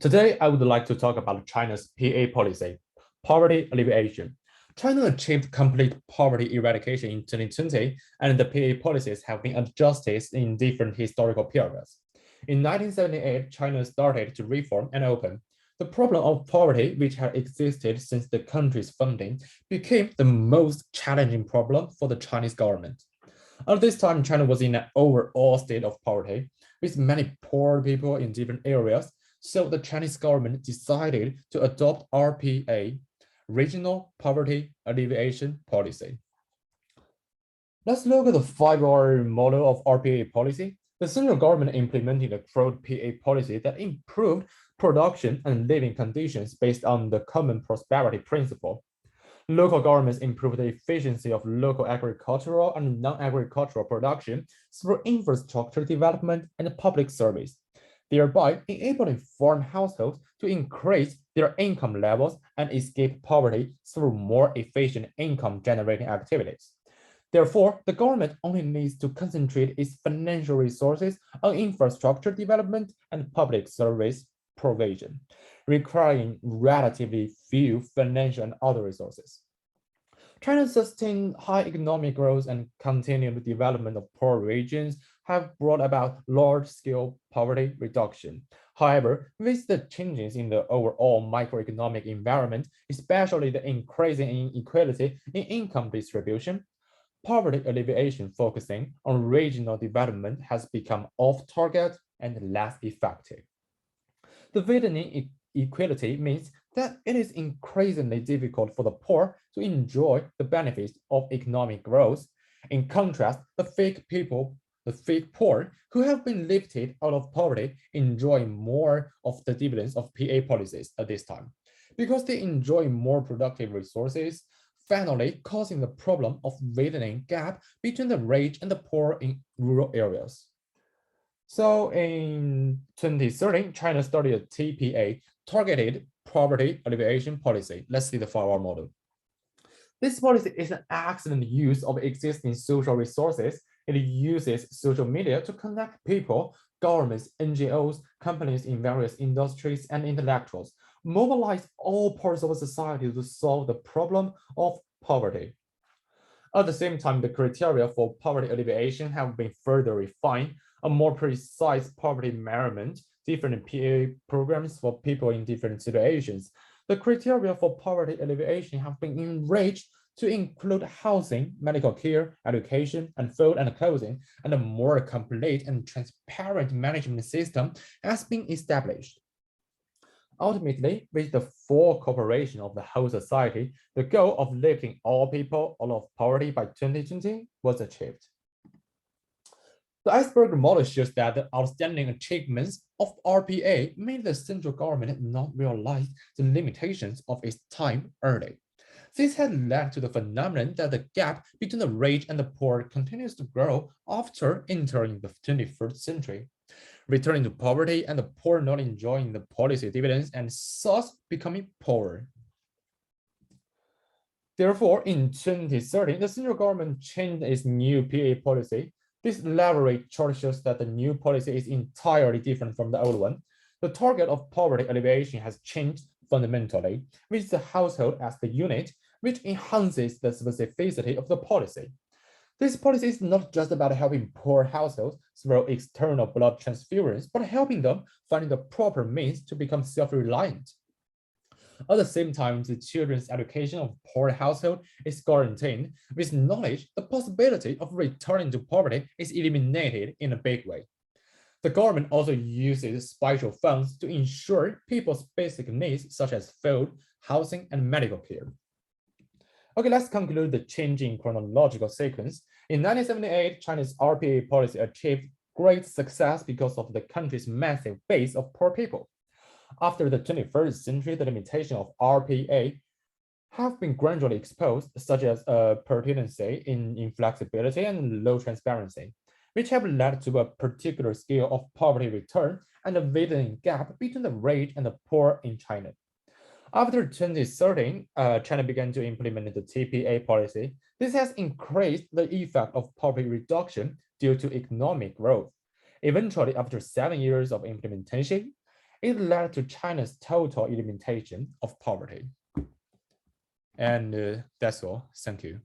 Today, I would like to talk about China's PA policy, poverty alleviation. China achieved complete poverty eradication in 2020, and the PA policies have been adjusted in different historical periods. In 1978, China started to reform and open. The problem of poverty, which had existed since the country's founding, became the most challenging problem for the Chinese government. At this time, China was in an overall state of poverty, with many poor people in different areas. So the Chinese government decided to adopt RPA, Regional Poverty Alleviation Policy. Let's look at the 5-year model of RPA policy. The central government implemented a crude PA policy that improved production and living conditions based on the common prosperity principle. Local governments improved the efficiency of local agricultural and non-agricultural production through infrastructure development and public service, thereby enabling foreign households to increase their income levels and escape poverty through more efficient income-generating activities. Therefore, the government only needs to concentrate its financial resources on infrastructure development and public service provision, requiring relatively few financial and other resources. China's sustained high economic growth and continued development of poor regions have brought about large-scale poverty reduction. However, with the changes in the overall microeconomic environment, especially the increasing inequality in income distribution, poverty alleviation focusing on regional development has become off-target and less effective. The widening equality means that it is increasingly difficult for the poor to enjoy the benefits of economic growth. In contrast, the fake poor who have been lifted out of poverty enjoy more of the dividends of PA policies at this time, because they enjoy more productive resources, finally causing the problem of widening gap between the rich and the poor in rural areas. So in 2013, China started a TPA, Targeted Poverty Alleviation Policy. Let's see the 5-year model. This policy is an excellent use of existing social resources. It uses social media to connect people, governments, NGOs, companies in various industries, and intellectuals, mobilize all parts of society to solve the problem of poverty. At the same time, the criteria for poverty alleviation have been further refined. A more precise poverty measurement, different PA programs for people in different situations. The criteria for poverty alleviation have been enriched to include housing, medical care, education, and food and clothing, and a more complete and transparent management system has been established. Ultimately, with the full cooperation of the whole society, the goal of lifting all people out of poverty by 2020 was achieved. The iceberg model shows that the outstanding achievements of RPA made the central government not realize the limitations of its time early. This had led to the phenomenon that the gap between the rich and the poor continues to grow after entering the 21st century, returning to poverty and the poor not enjoying the policy dividends and thus becoming poorer. Therefore, in 2013, the central government changed its new PA policy. This elaborate chart shows that the new policy is entirely different from the old one. The target of poverty alleviation has changed fundamentally, with the household as the unit, which enhances the specificity of the policy. This policy is not just about helping poor households through external blood transfusions, but helping them find the proper means to become self-reliant. At the same time, the children's education of poor household is guaranteed. With knowledge, the possibility of returning to poverty is eliminated in a big way. The government also uses special funds to ensure people's basic needs, such as food, housing, and medical care. Okay, let's conclude the changing chronological sequence. In 1978, China's RPA policy achieved great success because of the country's massive base of poor people. After the 21st century, the limitation of RPA have been gradually exposed, such as pertinency in inflexibility and low transparency, which have led to a particular scale of poverty return and a widening gap between the rich and the poor in China. After 2013, China began to implement the TPA policy. This has increased the effect of poverty reduction due to economic growth. Eventually, after 7 years of implementation, it led to China's total elimination of poverty. And that's all. Thank you.